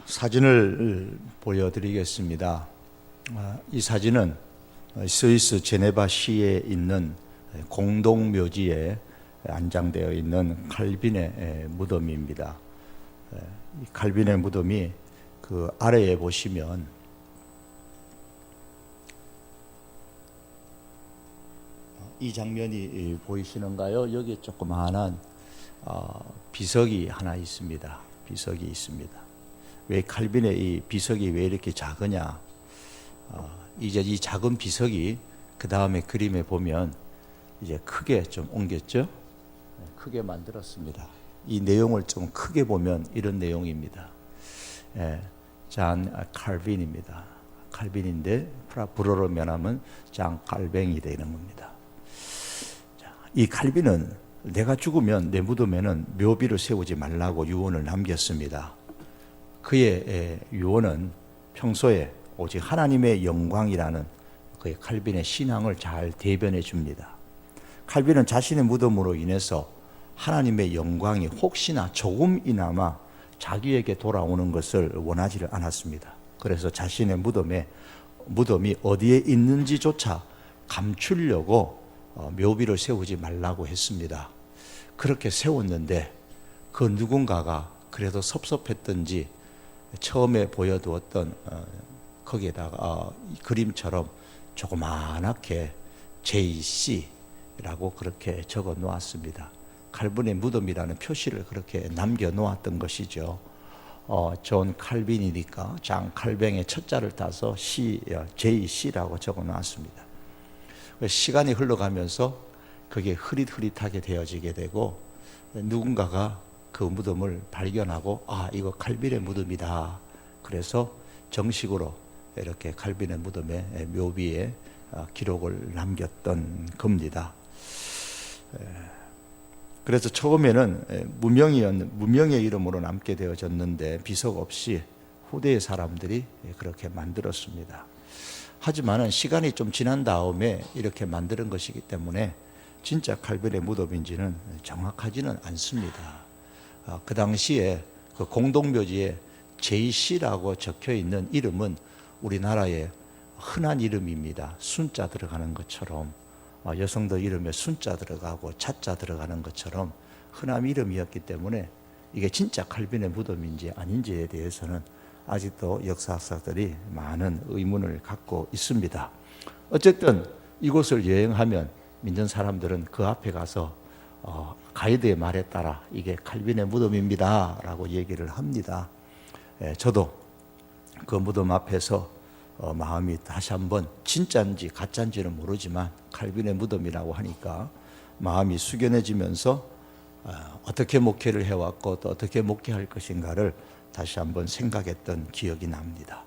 사진을 보여드리겠습니다. 이 사진은 스위스 제네바 시에 있는 공동묘지에 안장되어 있는 칼빈의 무덤입니다. 이 칼빈의 무덤이 그 아래에 보시면 이 장면이 보이시는가요? 여기 조그마한 비석이 하나 있습니다. 비석이 있습니다. 왜 칼빈의 이 비석이 왜 이렇게 작으냐? 이제 이 작은 비석이 그 다음에 그림에 보면 이제 크게 좀 옮겼죠? 크게 만들었습니다. 이 내용을 좀 크게 보면 이런 내용입니다. 잔 칼빈입니다. 칼빈인데 불어로 면하면 장 칼뱅이 되는 겁니다. 이 칼빈은 내가 죽으면 내 무덤에는 묘비를 세우지 말라고 유언을 남겼습니다. 그의 유언은 평소에 오직 하나님의 영광이라는 그의 칼빈의 신앙을 잘 대변해 줍니다. 칼빈은 자신의 무덤으로 인해서 하나님의 영광이 혹시나 조금이나마 자기에게 돌아오는 것을 원하지를 않았습니다. 그래서 자신의 무덤이 어디에 있는지조차 감추려고 묘비를 세우지 말라고 했습니다. 그렇게 세웠는데 그 누군가가 그래도 섭섭했던지 처음에 보여두었던 거기에다가 그림처럼 조그만하게 JC라고 그렇게 적어 놓았습니다. 칼빈의 무덤이라는 표시를 그렇게 남겨 놓았던 것이죠. 존 칼빈이니까 장 칼뱅의 첫자를 따서 JC라고 적어 놨습니다. 시간이 흘러가면서 그게 흐릿흐릿하게 되어지게 되고 누군가가 그 무덤을 발견하고 이거 칼빈의 무덤이다. 그래서 정식으로 이렇게 칼빈의 무덤의 묘비에 기록을 남겼던 겁니다. 그래서 처음에는 무명의 이름으로 남게 되어졌는데 비석 없이 후대의 사람들이 그렇게 만들었습니다. 하지만 시간이 좀 지난 다음에 이렇게 만드는 것이기 때문에 진짜 칼빈의 무덤인지는 정확하지는 않습니다. 그 당시에 그 공동묘지에 JC라고 적혀 있는 이름은 우리나라의 흔한 이름입니다. 순자 들어가는 것처럼 여성들 이름에 순자 들어가고 자자 들어가는 것처럼 흔한 이름이었기 때문에 이게 진짜 칼빈의 무덤인지 아닌지에 대해서는 아직도 역사학자들이 많은 의문을 갖고 있습니다. 어쨌든 이곳을 여행하면 믿는 사람들은 그 앞에 가서 가이드의 말에 따라 이게 칼빈의 무덤입니다 라고 얘기를 합니다. 저도 그 무덤 앞에서 마음이 다시 한번 진짜인지 가짜인지는 모르지만 칼빈의 무덤이라고 하니까 마음이 숙연해지면서 어떻게 목회를 해왔고 또 어떻게 목회할 것인가를 다시 한번 생각했던 기억이 납니다.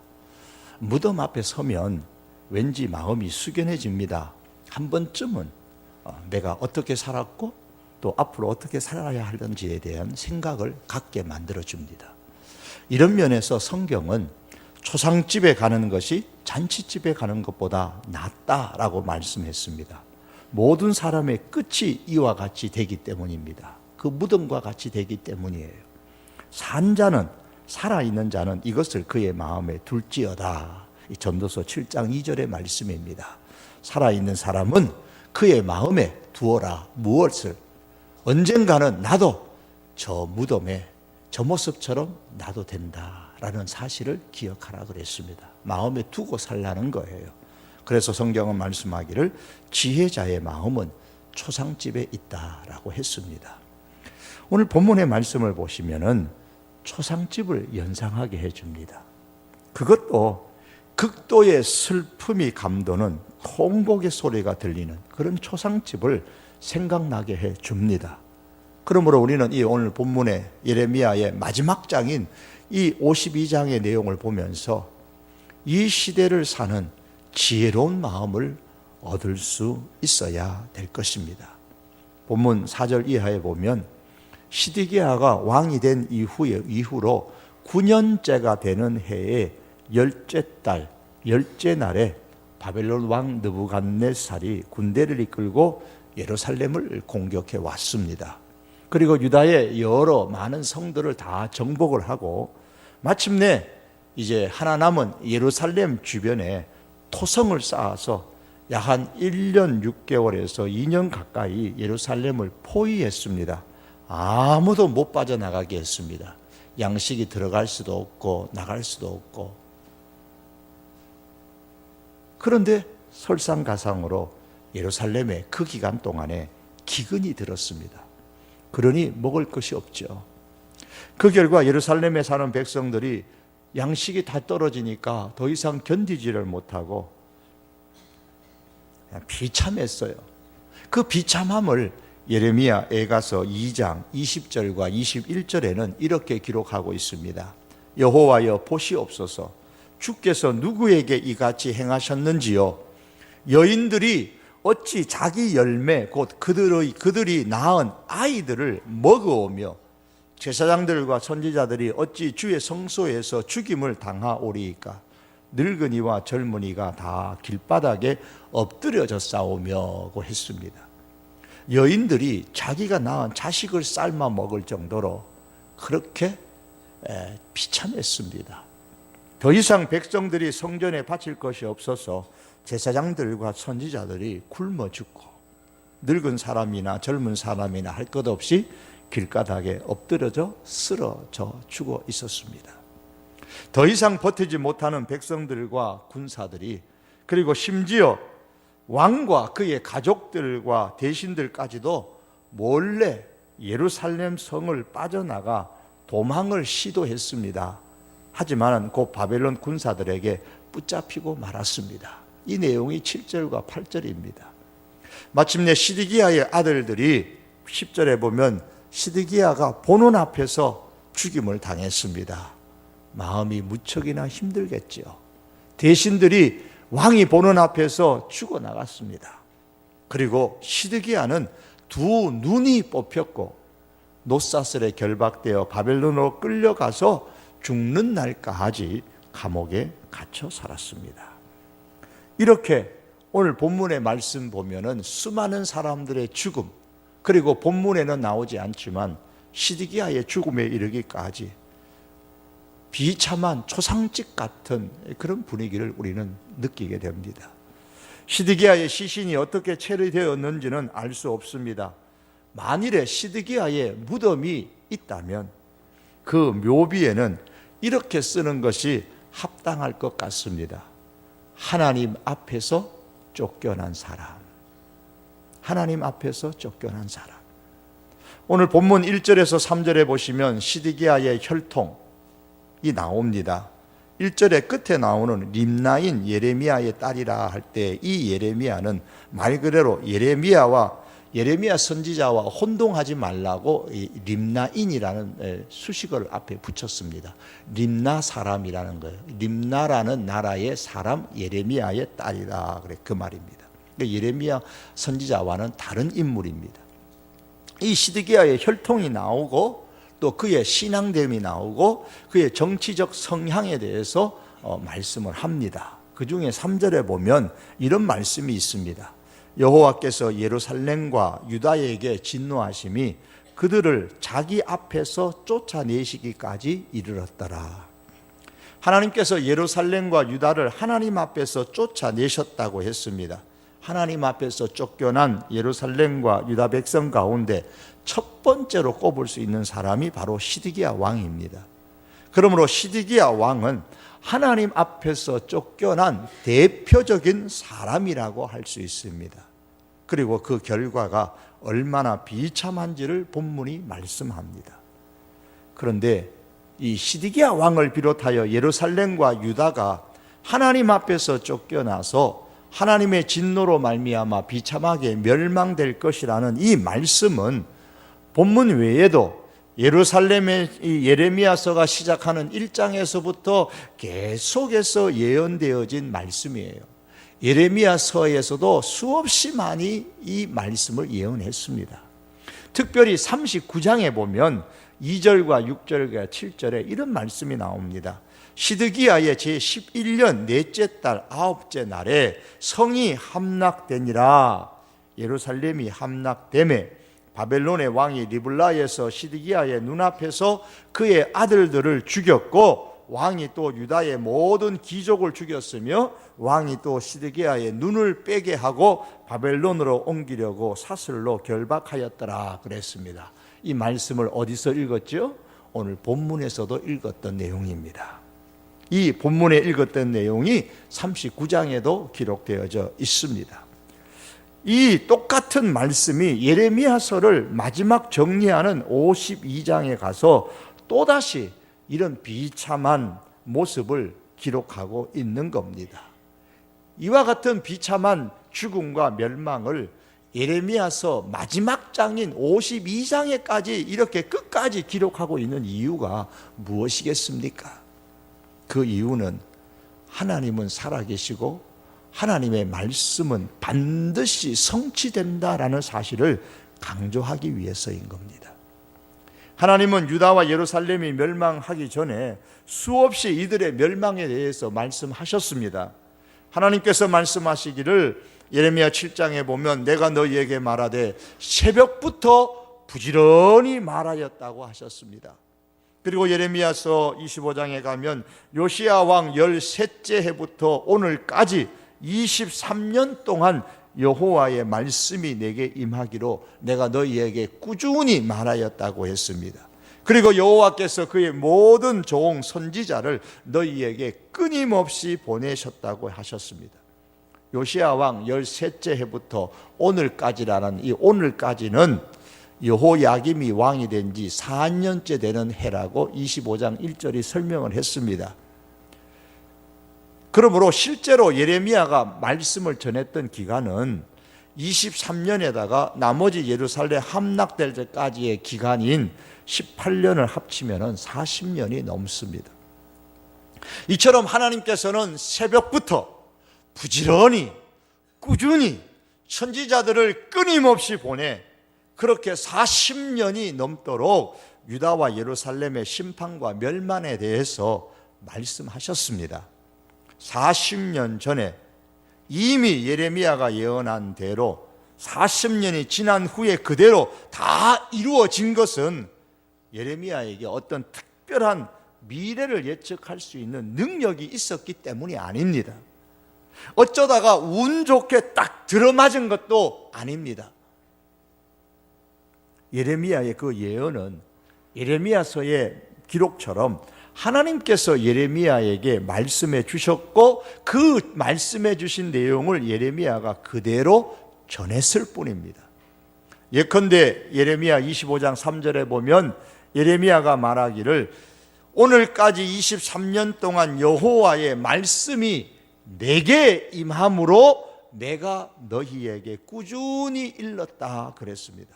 무덤 앞에 서면 왠지 마음이 숙연해집니다. 한 번쯤은 내가 어떻게 살았고 또 앞으로 어떻게 살아야 하는지에 대한 생각을 갖게 만들어줍니다. 이런 면에서 성경은 초상집에 가는 것이 잔치집에 가는 것보다 낫다라고 말씀했습니다. 모든 사람의 끝이 이와 같이 되기 때문입니다. 그 무덤과 같이 되기 때문이에요. 산 자는 살아있는 자는 이것을 그의 마음에 둘지어다. 이 전도서 7장 2절의 말씀입니다. 살아있는 사람은 그의 마음에 두어라. 무엇을? 언젠가는 나도 저 무덤에 저 모습처럼 나도 된다라는 사실을 기억하라 그랬습니다. 마음에 두고 살라는 거예요. 그래서 성경은 말씀하기를 지혜자의 마음은 초상집에 있다라고 했습니다. 오늘 본문의 말씀을 보시면은 초상집을 연상하게 해줍니다. 그것도 극도의 슬픔이 감도는 통곡의 소리가 들리는 그런 초상집을 생각나게 해줍니다. 그러므로 우리는 이 오늘 본문의 예레미야의 마지막 장인 이 52장의 내용을 보면서 이 시대를 사는 지혜로운 마음을 얻을 수 있어야 될 것입니다. 본문 4절 이하에 보면 시드기야가 왕이 된 이후로 9년째가 되는 해의 10째 달, 10째 날에 바벨론 왕 느부갓네살이 군대를 이끌고 예루살렘을 공격해 왔습니다. 그리고 유다의 여러 많은 성들을 다 정복을 하고 마침내 이제 하나 남은 예루살렘 주변에 토성을 쌓아서 약 한 1년 6개월에서 2년 가까이 예루살렘을 포위했습니다. 아무도 못 빠져나가게 했습니다. 양식이 들어갈 수도 없고 나갈 수도 없고. 그런데 설상가상으로 예루살렘에 그 기간 동안에 기근이 들었습니다. 그러니 먹을 것이 없죠. 그 결과 예루살렘에 사는 백성들이 양식이 다 떨어지니까 더 이상 견디지를 못하고 비참했어요. 그 비참함을 예레미야 애가서 2장 20절과 21절에는 이렇게 기록하고 있습니다. 여호와여 보시옵소서, 주께서 누구에게 이같이 행하셨는지요? 여인들이 어찌 자기 열매 곧 그들이 낳은 아이들을 먹어오며 제사장들과 선지자들이 어찌 주의 성소에서 죽임을 당하오리이까? 늙은이와 젊은이가 다 길바닥에 엎드려져 싸우며고 했습니다. 여인들이 자기가 낳은 자식을 삶아 먹을 정도로 그렇게 비참했습니다. 더 이상 백성들이 성전에 바칠 것이 없어서 제사장들과 선지자들이 굶어 죽고 늙은 사람이나 젊은 사람이나 할 것 없이 길가닥에 엎드려져 쓰러져 죽어 있었습니다. 더 이상 버티지 못하는 백성들과 군사들이, 그리고 심지어 왕과 그의 가족들과 대신들까지도 몰래 예루살렘 성을 빠져나가 도망을 시도했습니다. 하지만 곧 바벨론 군사들에게 붙잡히고 말았습니다. 이 내용이 7절과 8절입니다. 마침내 시드기야의 아들들이 10절에 보면 시드기야가 보는 앞에서 죽임을 당했습니다. 마음이 무척이나 힘들겠죠. 대신들이 왕이 보는 앞에서 죽어나갔습니다. 그리고 시드기야는 두 눈이 뽑혔고 노사슬에 결박되어 바벨론으로 끌려가서 죽는 날까지 감옥에 갇혀 살았습니다. 이렇게 오늘 본문의 말씀 보면은 수많은 사람들의 죽음, 그리고 본문에는 나오지 않지만 시드기야의 죽음에 이르기까지 비참한 초상집 같은 그런 분위기를 우리는 느끼게 됩니다. 시드기야의 시신이 어떻게 처리되었는지는 알 수 없습니다. 만일에 시드기야의 무덤이 있다면 그 묘비에는 이렇게 쓰는 것이 합당할 것 같습니다. 하나님 앞에서 쫓겨난 사람. 하나님 앞에서 쫓겨난 사람. 오늘 본문 1절에서 3절에 보시면 시드기야의 혈통이 나옵니다. 1절의 끝에 나오는 림나인 예레미야의 딸이라 할 때 이 예레미야는 말 그대로 예레미야 선지자와 혼동하지 말라고 림나인이라는 수식어를 앞에 붙였습니다. 림나 사람이라는 거예요. 림나라는 나라의 사람 예레미야의 딸이라 그래 그 말입니다. 예레미야 선지자와는 다른 인물입니다. 이 시드기야의 혈통이 나오고 또 그의 신앙됨이 나오고 그의 정치적 성향에 대해서 말씀을 합니다. 그 중에 3절에 보면 이런 말씀이 있습니다. 여호와께서 예루살렘과 유다에게 진노하심이 그들을 자기 앞에서 쫓아내시기까지 이르렀더라. 하나님께서 예루살렘과 유다를 하나님 앞에서 쫓아내셨다고 했습니다. 하나님 앞에서 쫓겨난 예루살렘과 유다 백성 가운데 첫 번째로 꼽을 수 있는 사람이 바로 시드기야 왕입니다. 그러므로 시드기야 왕은 하나님 앞에서 쫓겨난 대표적인 사람이라고 할 수 있습니다. 그리고 그 결과가 얼마나 비참한지를 본문이 말씀합니다. 그런데 이 시드기야 왕을 비롯하여 예루살렘과 유다가 하나님 앞에서 쫓겨나서 하나님의 진노로 말미암아 비참하게 멸망될 것이라는 이 말씀은 본문 외에도 예루살렘의 이 예레미야서가 시작하는 1장에서부터 계속해서 예언되어진 말씀이에요. 예레미야서에서도 수없이 많이 이 말씀을 예언했습니다. 특별히 39장에 보면 2절과 6절과 7절에 이런 말씀이 나옵니다. 시드기야의 제11년 넷째 달 9째 날에 성이 함락되니라. 예루살렘이 함락되매 바벨론의 왕이 리블라에서 시드기야의 눈앞에서 그의 아들들을 죽였고 왕이 또 유다의 모든 귀족을 죽였으며 왕이 또 시드기야의 눈을 빼게 하고 바벨론으로 옮기려고 사슬로 결박하였더라 그랬습니다. 이 말씀을 어디서 읽었죠? 오늘 본문에서도 읽었던 내용입니다. 이 본문에 읽었던 내용이 39장에도 기록되어져 있습니다. 이 똑같은 말씀이 예레미야서를 마지막 정리하는 52장에 가서 또다시 이런 비참한 모습을 기록하고 있는 겁니다. 이와 같은 비참한 죽음과 멸망을 예레미야서 마지막 장인 52장에까지 이렇게 끝까지 기록하고 있는 이유가 무엇이겠습니까? 그 이유는 하나님은 살아계시고 하나님의 말씀은 반드시 성취된다라는 사실을 강조하기 위해서인 겁니다. 하나님은 유다와 예루살렘이 멸망하기 전에 수없이 이들의 멸망에 대해서 말씀하셨습니다. 하나님께서 말씀하시기를 예레미야 7장에 보면 내가 너희에게 말하되 새벽부터 부지런히 말하였다고 하셨습니다. 그리고 예레미야서 25장에 가면 요시야 왕 13째 해부터 오늘까지 23년 동안 여호와의 말씀이 내게 임하기로 내가 너희에게 꾸준히 말하였다고 했습니다. 그리고 여호와께서 그의 모든 종 선지자를 너희에게 끊임없이 보내셨다고 하셨습니다. 요시야 왕 13째 해부터 오늘까지라는 이 오늘까지는 여호야김이 왕이 된 지 4년째 되는 해라고 25장 1절이 설명을 했습니다. 그러므로 실제로 예레미야가 말씀을 전했던 기간은 23년에다가 나머지 예루살렘 함락될 때까지의 기간인 18년을 합치면 40년이 넘습니다. 이처럼 하나님께서는 새벽부터 부지런히 꾸준히 선지자들을 끊임없이 보내 그렇게 40년이 넘도록 유다와 예루살렘의 심판과 멸망에 대해서 말씀하셨습니다. 40년 전에 이미 예레미야가 예언한 대로 40년이 지난 후에 그대로 다 이루어진 것은 예레미야에게 어떤 특별한 미래를 예측할 수 있는 능력이 있었기 때문이 아닙니다. 어쩌다가 운 좋게 딱 들어맞은 것도 아닙니다. 예레미야의 그 예언은 예레미야서의 기록처럼 하나님께서 예레미야에게 말씀해 주셨고 그 말씀해 주신 내용을 예레미야가 그대로 전했을 뿐입니다. 예컨대 예레미야 25장 3절에 보면 예레미야가 말하기를 오늘까지 23년 동안 여호와의 말씀이 내게 임함으로 내가 너희에게 꾸준히 일렀다 그랬습니다.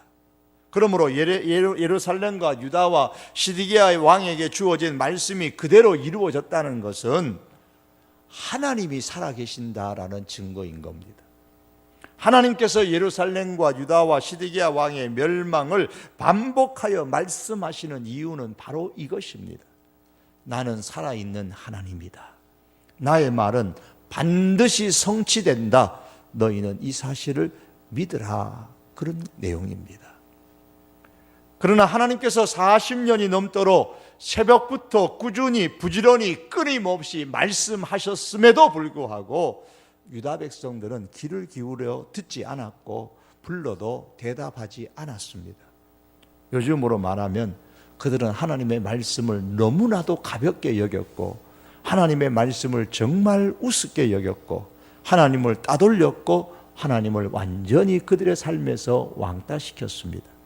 그러므로 예루살렘과 유다와 시드기야 왕에게 주어진 말씀이 그대로 이루어졌다는 것은 하나님이 살아계신다라는 증거인 겁니다. 하나님께서 예루살렘과 유다와 시드기야 왕의 멸망을 반복하여 말씀하시는 이유는 바로 이것입니다. 나는 살아있는 하나님이다. 나의 말은 반드시 성취된다. 너희는 이 사실을 믿으라. 그런 내용입니다. 그러나 하나님께서 40년이 넘도록 새벽부터 꾸준히 부지런히 끊임없이 말씀하셨음에도 불구하고 유다 백성들은 귀를 기울여 듣지 않았고 불러도 대답하지 않았습니다. 요즘으로 말하면 그들은 하나님의 말씀을 너무나도 가볍게 여겼고 하나님의 말씀을 정말 우습게 여겼고 하나님을 따돌렸고 하나님을 완전히 그들의 삶에서 왕따시켰습니다.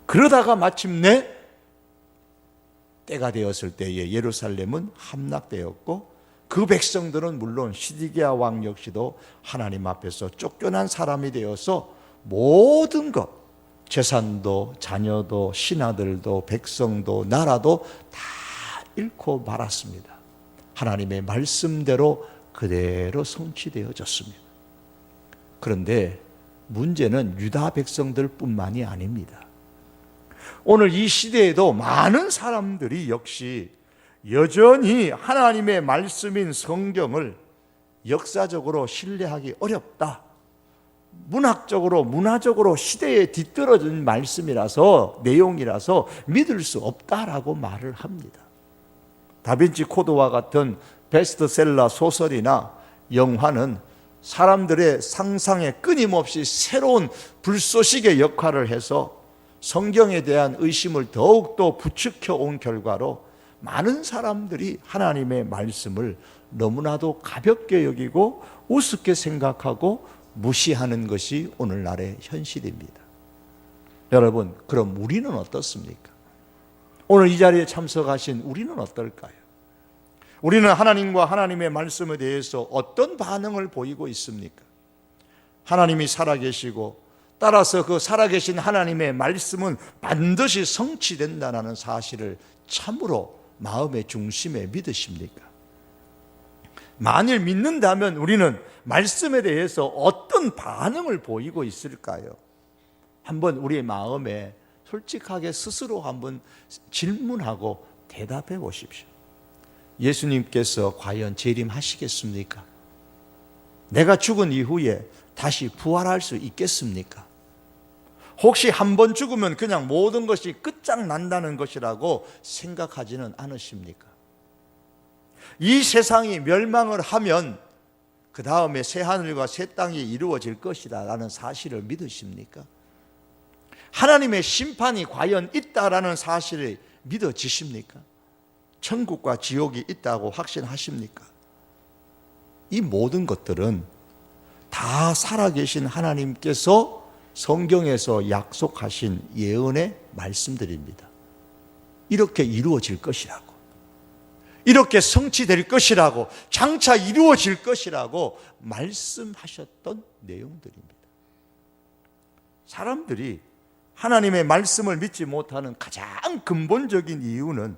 그러다가 마침내 때가 되었을 때에 예루살렘은 함락되었고 그 백성들은 물론 시드기야 왕 역시도 하나님 앞에서 쫓겨난 사람이 되어서 모든 것, 재산도 자녀도 신하들도 백성도 나라도 다 잃고 말았습니다. 하나님의 말씀대로 그대로 성취되어졌습니다. 그런데 문제는 유다 백성들 뿐만이 아닙니다. 오늘 이 시대에도 많은 사람들이 역시 여전히 하나님의 말씀인 성경을 역사적으로 신뢰하기 어렵다. 문학적으로, 문화적으로 시대에 뒤떨어진 말씀이라서, 내용이라서 믿을 수 없다라고 말을 합니다. 다빈치 코드와 같은 베스트셀러 소설이나 영화는 사람들의 상상에 끊임없이 새로운 불쏘시개 역할을 해서 성경에 대한 의심을 더욱더 부추겨 온 결과로 많은 사람들이 하나님의 말씀을 너무나도 가볍게 여기고 우습게 생각하고 무시하는 것이 오늘날의 현실입니다. 여러분, 그럼 우리는 어떻습니까? 오늘 이 자리에 참석하신 우리는 어떨까요? 우리는 하나님과 하나님의 말씀에 대해서 어떤 반응을 보이고 있습니까? 하나님이 살아계시고 따라서 그 살아계신 하나님의 말씀은 반드시 성취된다는 사실을 참으로 마음의 중심에 믿으십니까? 만일 믿는다면 우리는 말씀에 대해서 어떤 반응을 보이고 있을까요? 한번 우리의 마음에 솔직하게 스스로 한번 질문하고 대답해 보십시오. 예수님께서 과연 재림하시겠습니까? 내가 죽은 이후에 다시 부활할 수 있겠습니까? 혹시 한 번 죽으면 그냥 모든 것이 끝장난다는 것이라고 생각하지는 않으십니까? 이 세상이 멸망을 하면 그 다음에 새 하늘과 새 땅이 이루어질 것이라는 사실을 믿으십니까? 하나님의 심판이 과연 있다라는 사실을 믿어지십니까? 천국과 지옥이 있다고 확신하십니까? 이 모든 것들은 다 살아계신 하나님께서 성경에서 약속하신 예언의 말씀들입니다. 이렇게 이루어질 것이라고, 이렇게 성취될 것이라고, 장차 이루어질 것이라고 말씀하셨던 내용들입니다. 사람들이 하나님의 말씀을 믿지 못하는 가장 근본적인 이유는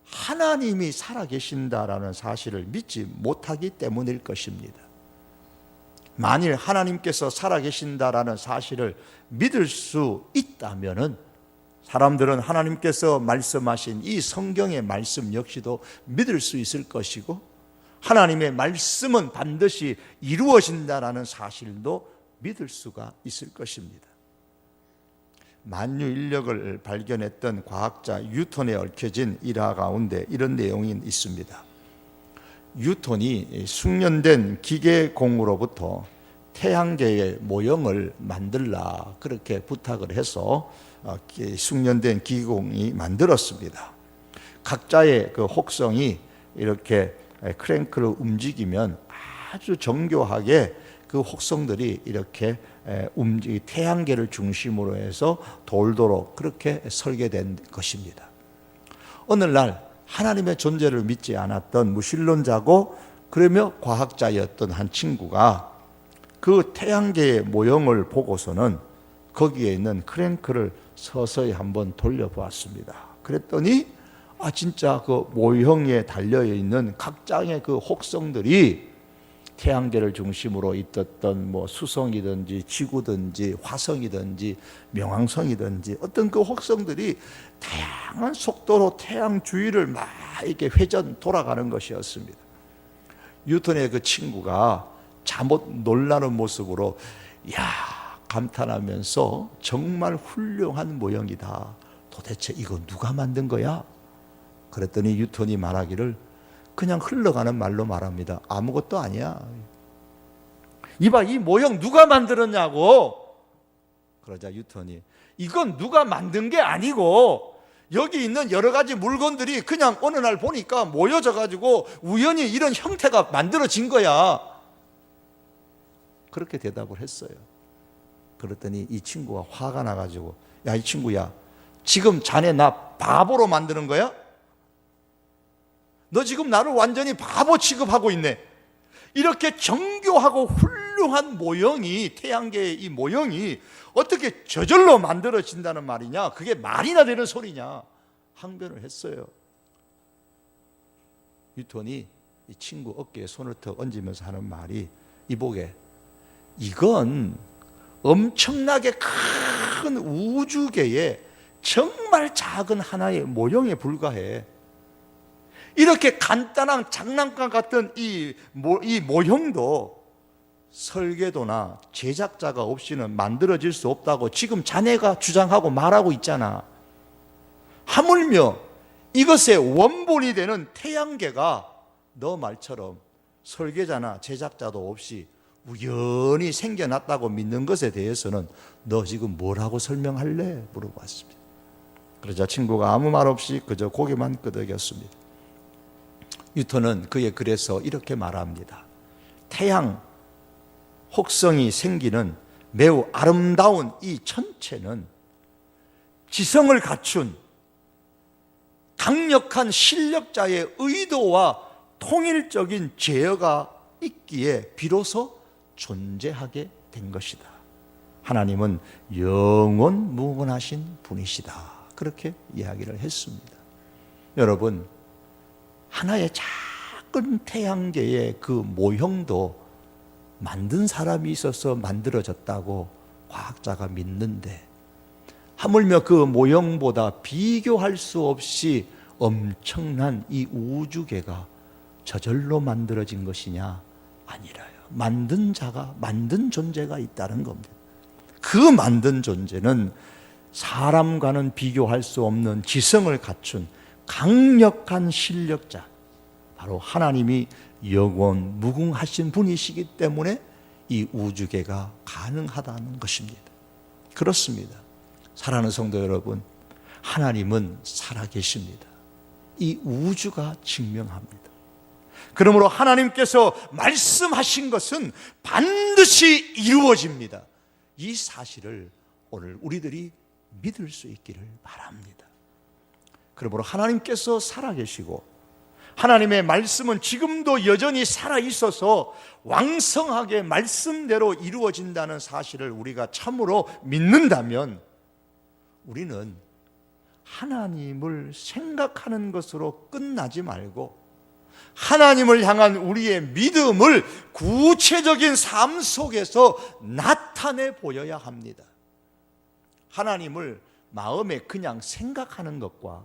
하나님이 살아계신다라는 사실을 믿지 못하기 때문일 것입니다. 만일 하나님께서 살아계신다라는 사실을 믿을 수 있다면은 사람들은 하나님께서 말씀하신 이 성경의 말씀 역시도 믿을 수 있을 것이고, 하나님의 말씀은 반드시 이루어진다라는 사실도 믿을 수가 있을 것입니다. 만유인력을 발견했던 과학자 뉴턴에 얽혀진 일화 가운데 이런 내용이 있습니다. 뉴턴이 숙련된 기계공으로부터 태양계의 모형을 만들라 그렇게 부탁을 해서 숙련된 기계공이 만들었습니다. 각자의 그 혹성이 이렇게 크랭크를 움직이면 아주 정교하게 그 혹성들이 이렇게 태양계를 중심으로 해서 돌도록 그렇게 설계된 것입니다. 어느 날 하나님의 존재를 믿지 않았던 무신론자고 그러며 과학자였던 한 친구가 그 태양계의 모형을 보고서는 거기에 있는 크랭크를 서서히 한번 돌려보았습니다. 그랬더니 진짜 그 모형에 달려있는 각장의 그 혹성들이 태양계를 중심으로 있었던 수성이든지 지구든지 화성이든지 명왕성이든지 어떤 그 혹성들이 다양한 속도로 태양 주위를 막 이렇게 돌아가는 것이었습니다. 뉴턴의 그 친구가 잠옷 놀라는 모습으로 감탄하면서 정말 훌륭한 모형이다. 도대체 이거 누가 만든 거야? 그랬더니 뉴턴이 말하기를 그냥 흘러가는 말로 말합니다. 아무것도 아니야. 이봐, 이 모형 누가 만들었냐고. 그러자 뉴턴이 이건 누가 만든 게 아니고 여기 있는 여러 가지 물건들이 그냥 어느 날 보니까 모여져 가지고 우연히 이런 형태가 만들어진 거야. 그렇게 대답을 했어요. 그랬더니 이 친구가 화가 나가지고 이 친구야, 지금 자네 나 바보로 만드는 거야? 너 지금 나를 완전히 바보 취급하고 있네. 이렇게 정교하고 훌륭한 모형이, 태양계의 이 모형이 어떻게 저절로 만들어진다는 말이냐? 그게 말이나 되는 소리냐? 항변을 했어요. 뉴턴이 이 친구 어깨에 손을 턱 얹으면서 하는 말이 이보게, 이건 엄청나게 큰 우주계의 정말 작은 하나의 모형에 불과해. 이렇게 간단한 장난감 같은 이 모형도 설계도나 제작자가 없이는 만들어질 수 없다고 지금 자네가 주장하고 말하고 있잖아. 하물며 이것의 원본이 되는 태양계가 너 말처럼 설계자나 제작자도 없이 우연히 생겨났다고 믿는 것에 대해서는 너 지금 뭐라고 설명할래? 물어봤습니다. 그러자 친구가 아무 말 없이 그저 고개만 끄덕였습니다. 뉴턴은 그의 글에서 이렇게 말합니다. 태양, 혹성이 생기는 매우 아름다운 이 천체는 지성을 갖춘 강력한 실력자의 의도와 통일적인 제어가 있기에 비로소 존재하게 된 것이다. 하나님은 영원무궁하신 분이시다. 그렇게 이야기를 했습니다. 여러분, 하나의 작은 태양계의 그 모형도 만든 사람이 있어서 만들어졌다고 과학자가 믿는데, 하물며 그 모형보다 비교할 수 없이 엄청난 이 우주계가 저절로 만들어진 것이냐? 아니라요. 만든 자가, 만든 존재가 있다는 겁니다. 그 만든 존재는 사람과는 비교할 수 없는 지성을 갖춘 강력한 실력자, 바로 하나님이 영원 무궁하신 분이시기 때문에 이 우주계가 가능하다는 것입니다. 그렇습니다. 사랑하는 성도 여러분, 하나님은 살아계십니다. 이 우주가 증명합니다. 그러므로 하나님께서 말씀하신 것은 반드시 이루어집니다. 이 사실을 오늘 우리들이 믿을 수 있기를 바랍니다. 그러므로 하나님께서 살아계시고 하나님의 말씀은 지금도 여전히 살아있어서 왕성하게 말씀대로 이루어진다는 사실을 우리가 참으로 믿는다면, 우리는 하나님을 생각하는 것으로 끝나지 말고 하나님을 향한 우리의 믿음을 구체적인 삶 속에서 나타내 보여야 합니다. 하나님을 마음에 그냥 생각하는 것과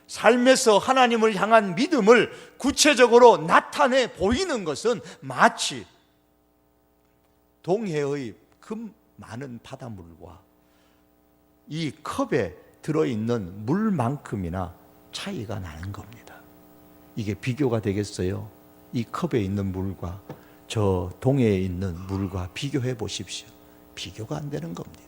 삶에서 하나님을 향한 믿음을 구체적으로 나타내 보이는 것은 마치 동해의 그 많은 바닷물과 이 컵에 들어있는 물만큼이나 차이가 나는 겁니다. 이게 비교가 되겠어요? 이 컵에 있는 물과 저 동해에 있는 물과 비교해 보십시오. 비교가 안 되는 겁니다.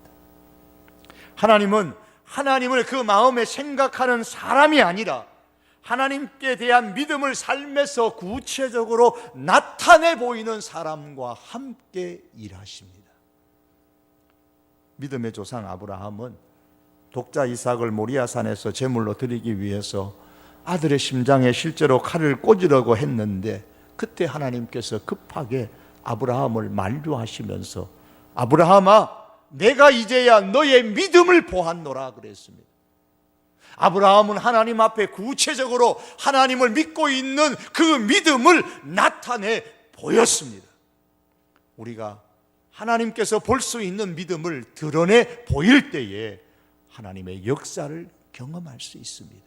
하나님은 하나님을 그 마음에 생각하는 사람이 아니라 하나님께 대한 믿음을 삶에서 구체적으로 나타내 보이는 사람과 함께 일하십니다. 믿음의 조상 아브라함은 독자 이삭을 모리아산에서 제물로 드리기 위해서 아들의 심장에 실제로 칼을 꽂으려고 했는데, 그때 하나님께서 급하게 아브라함을 만류하시면서 아브라함아, 내가 이제야 너의 믿음을 보았노라 그랬습니다. 아브라함은 하나님 앞에 구체적으로 하나님을 믿고 있는 그 믿음을 나타내 보였습니다. 우리가 하나님께서 볼 수 있는 믿음을 드러내 보일 때에 하나님의 역사를 경험할 수 있습니다.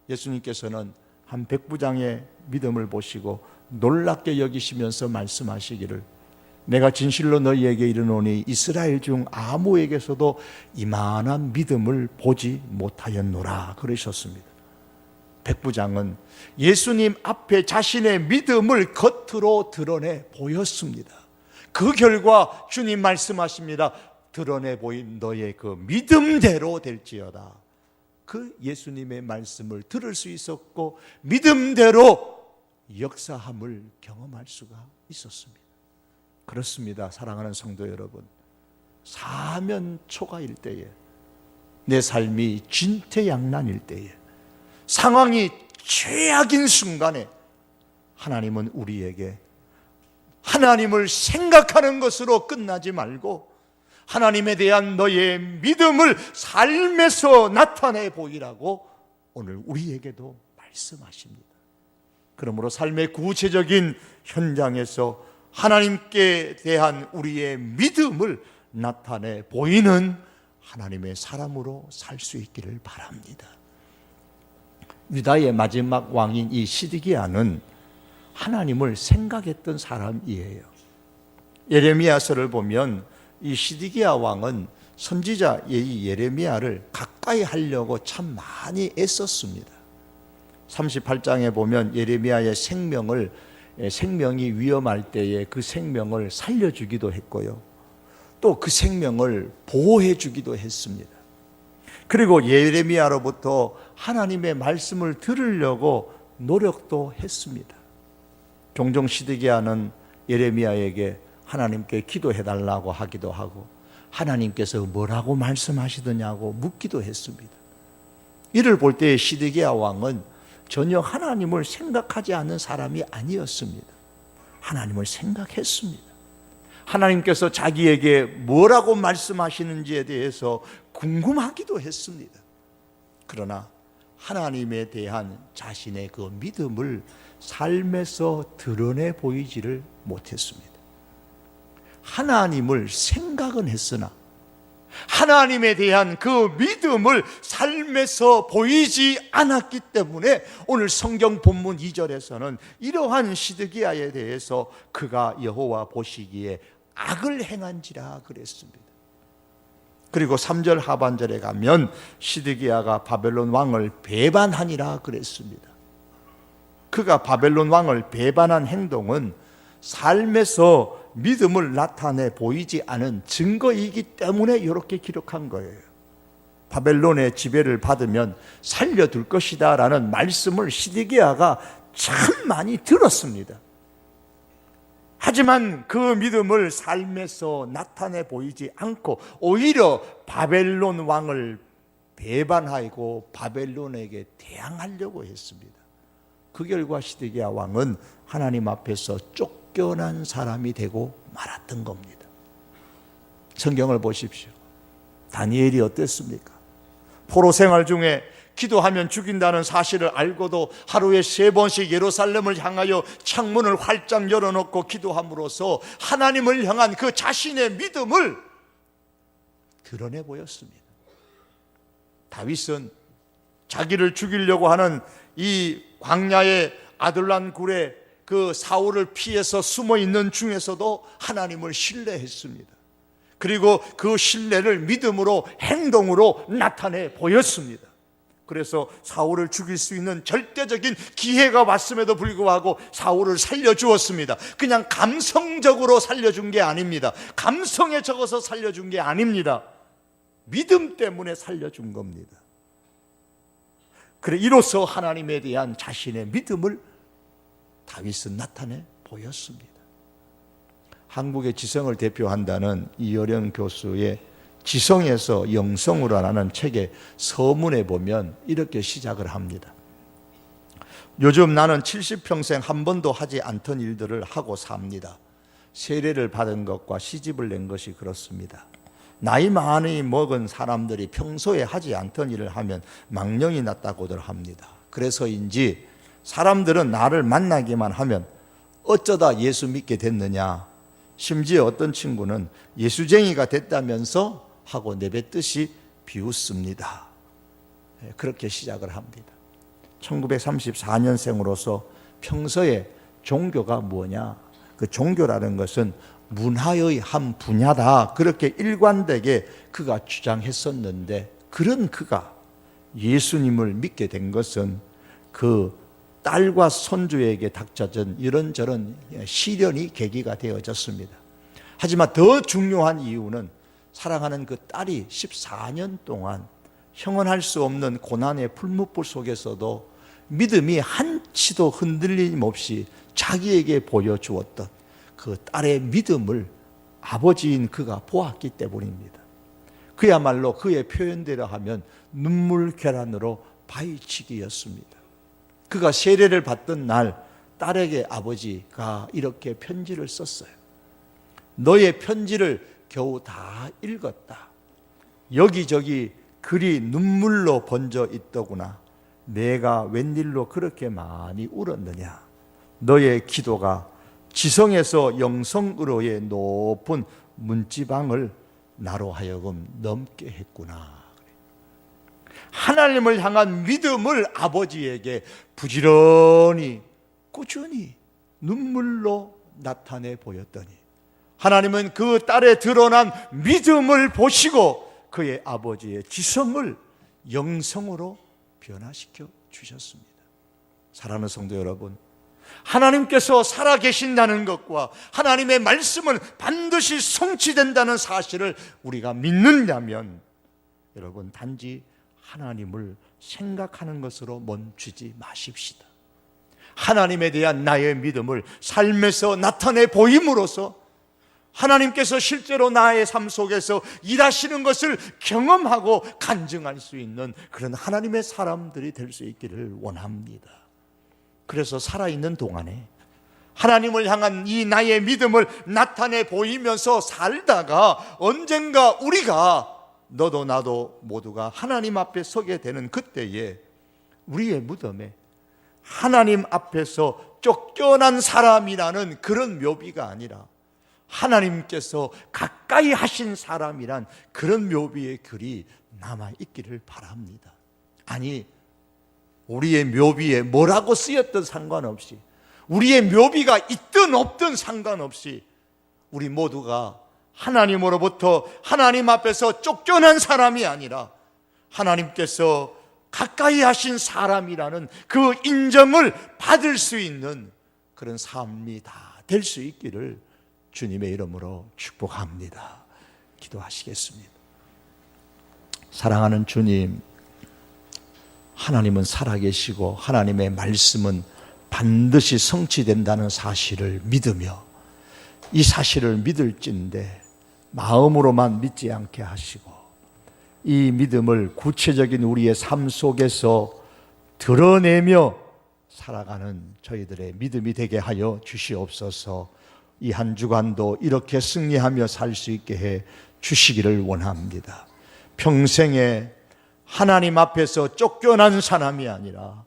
예수님께서는 한 백부장의 믿음을 보시고 놀랍게 여기시면서 말씀하시기를, 내가 진실로 너희에게 이르노니 이스라엘 중 아무에게서도 이만한 믿음을 보지 못하였노라 그러셨습니다. 백부장은 예수님 앞에 자신의 믿음을 겉으로 드러내 보였습니다. 그 결과 주님 말씀하십니다. 드러내 보인 너의 그 믿음대로 될지어다. 그 예수님의 말씀을 들을 수 있었고 믿음대로 역사함을 경험할 수가 있었습니다. 그렇습니다. 사랑하는 성도 여러분, 사면 초가일 때에, 내 삶이 진퇴양난일 때에, 상황이 최악인 순간에 하나님은 우리에게 하나님을 생각하는 것으로 끝나지 말고 하나님에 대한 너의 믿음을 삶에서 나타내 보이라고 오늘 우리에게도 말씀하십니다. 그러므로 삶의 구체적인 현장에서 하나님께 대한 우리의 믿음을 나타내 보이는 하나님의 사람으로 살 수 있기를 바랍니다. 유다의 마지막 왕인 이 시드기야는 하나님을 생각했던 사람이에요. 예레미야서를 보면 이 시드기야 왕은 선지자 예레미야를 가까이 하려고 참 많이 애썼습니다. 38장에 보면 예레미야의 생명이 위험할 때에 그 생명을 살려주기도 했고요, 또 그 생명을 보호해 주기도 했습니다. 그리고 예레미야로부터 하나님의 말씀을 들으려고 노력도 했습니다. 종종 시드기야는 예레미야에게 하나님께 기도해달라고 하기도 하고 하나님께서 뭐라고 말씀하시더냐고 묻기도 했습니다. 이를 볼 때 시드기야 왕은 전혀 하나님을 생각하지 않는 사람이 아니었습니다. 하나님을 생각했습니다. 하나님께서 자기에게 뭐라고 말씀하시는지에 대해서 궁금하기도 했습니다. 그러나 하나님에 대한 자신의 그 믿음을 삶에서 드러내 보이지를 못했습니다. 하나님을 생각은 했으나 하나님에 대한 그 믿음을 삶에서 보이지 않았기 때문에 오늘 성경 본문 2절에서는 이러한 시드기야에 대해서 그가 여호와 보시기에 악을 행한지라 그랬습니다. 그리고 3절 하반절에 가면 시드기야가 바벨론 왕을 배반하니라 그랬습니다. 그가 바벨론 왕을 배반한 행동은 삶에서 믿음을 나타내 보이지 않은 증거이기 때문에 이렇게 기록한 거예요. 바벨론의 지배를 받으면 살려둘 것이다 라는 말씀을 시드기야가 참 많이 들었습니다. 하지만 그 믿음을 삶에서 나타내 보이지 않고 오히려 바벨론 왕을 배반하고 바벨론에게 대항하려고 했습니다. 그 결과 시드기야 왕은 하나님 앞에서 쫓겨난 사람이 되고 말았던 겁니다. 성경을 보십시오. 다니엘이 어땠습니까? 포로 생활 중에 기도하면 죽인다는 사실을 알고도 하루에 3번씩 예루살렘을 향하여 창문을 활짝 열어놓고 기도함으로써 하나님을 향한 그 자신의 믿음을 드러내 보였습니다. 다윗은 자기를 죽이려고 하는 이 광야의 아둘람 굴에 그 사울을 피해서 숨어 있는 중에서도 하나님을 신뢰했습니다. 그리고 그 신뢰를 믿음으로 행동으로 나타내 보였습니다. 그래서 사울을 죽일 수 있는 절대적인 기회가 왔음에도 불구하고 사울을 살려주었습니다. 그냥 감성적으로 살려준 게 아닙니다. 감성에 적어서 살려준 게 아닙니다. 믿음 때문에 살려준 겁니다. 그래 이로써 하나님에 대한 자신의 믿음을 다윗은 나타내 보였습니다. 한국의 지성을 대표한다는 이어령 교수의 지성에서 영성으로 라는 책의 서문에 보면 이렇게 시작을 합니다. 요즘 나는 70평생 한 번도 하지 않던 일들을 하고 삽니다. 세례를 받은 것과 시집을 낸 것이 그렇습니다. 나이 많이 먹은 사람들이 평소에 하지 않던 일을 하면 망령이 났다고들 합니다. 그래서인지 사람들은 나를 만나기만 하면 어쩌다 예수 믿게 됐느냐, 심지어 어떤 친구는 예수쟁이가 됐다면서 하고 내뱉듯이 비웃습니다. 그렇게 시작을 합니다. 1934년생으로서 평소에 종교가 뭐냐, 그 종교라는 것은 문화의 한 분야다, 그렇게 일관되게 그가 주장했었는데, 그런 그가 예수님을 믿게 된 것은 그 딸과 손주에게 닥쳐진 이런저런 시련이 계기가 되어졌습니다. 하지만 더 중요한 이유는 사랑하는 그 딸이 14년 동안 형언할 수 없는 고난의 풀무불 속에서도 믿음이 한치도 흔들림 없이 자기에게 보여주었던 그 딸의 믿음을 아버지인 그가 보았기 때문입니다. 그야말로 그의 표현대로 하면 눈물계란으로 바위치기였습니다. 그가 세례를 받던 날 딸에게 아버지가 이렇게 편지를 썼어요. 너의 편지를 겨우 다 읽었다. 여기저기 글이 눈물로 번져 있더구나. 내가 웬일로 그렇게 많이 울었느냐. 너의 기도가 지성에서 영성으로의 높은 문지방을 나로 하여금 넘게 했구나. 하나님을 향한 믿음을 아버지에게 부지런히 꾸준히 눈물로 나타내 보였더니 하나님은 그 딸의 드러난 믿음을 보시고 그의 아버지의 지성을 영성으로 변화시켜 주셨습니다. 사랑하는 성도 여러분, 하나님께서 살아계신다는 것과 하나님의 말씀은 반드시 성취된다는 사실을 우리가 믿느냐면, 여러분, 단지 하나님을 생각하는 것으로 멈추지 마십시다. 하나님에 대한 나의 믿음을 삶에서 나타내 보임으로써 하나님께서 실제로 나의 삶 속에서 일하시는 것을 경험하고 간증할 수 있는 그런 하나님의 사람들이 될 수 있기를 원합니다. 그래서 살아있는 동안에 하나님을 향한 이 나의 믿음을 나타내 보이면서 살다가 언젠가 우리가, 너도 나도 모두가 하나님 앞에 서게 되는 그때에 우리의 무덤에 하나님 앞에서 쫓겨난 사람이라는 그런 묘비가 아니라 하나님께서 가까이 하신 사람이란 그런 묘비의 글이 남아있기를 바랍니다. 아니, 우리의 묘비에 뭐라고 쓰였든 상관없이, 우리의 묘비가 있든 없든 상관없이 우리 모두가 하나님으로부터 하나님 앞에서 쫓겨난 사람이 아니라 하나님께서 가까이 하신 사람이라는 그 인정을 받을 수 있는 그런 삶이 다 될 수 있기를 주님의 이름으로 축복합니다. 기도하시겠습니다. 사랑하는 주님, 하나님은 살아계시고 하나님의 말씀은 반드시 성취된다는 사실을 믿으며 이 사실을 믿을진데 마음으로만 믿지 않게 하시고 이 믿음을 구체적인 우리의 삶 속에서 드러내며 살아가는 저희들의 믿음이 되게 하여 주시옵소서. 이 한 주간도 이렇게 승리하며 살 수 있게 해 주시기를 원합니다. 평생에 하나님 앞에서 쫓겨난 사람이 아니라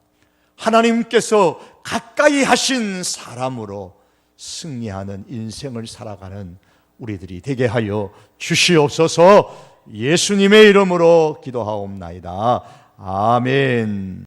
하나님께서 가까이 하신 사람으로 승리하는 인생을 살아가는 우리들이 되게 하여 주시옵소서. 예수님의 이름으로 기도하옵나이다. 아멘.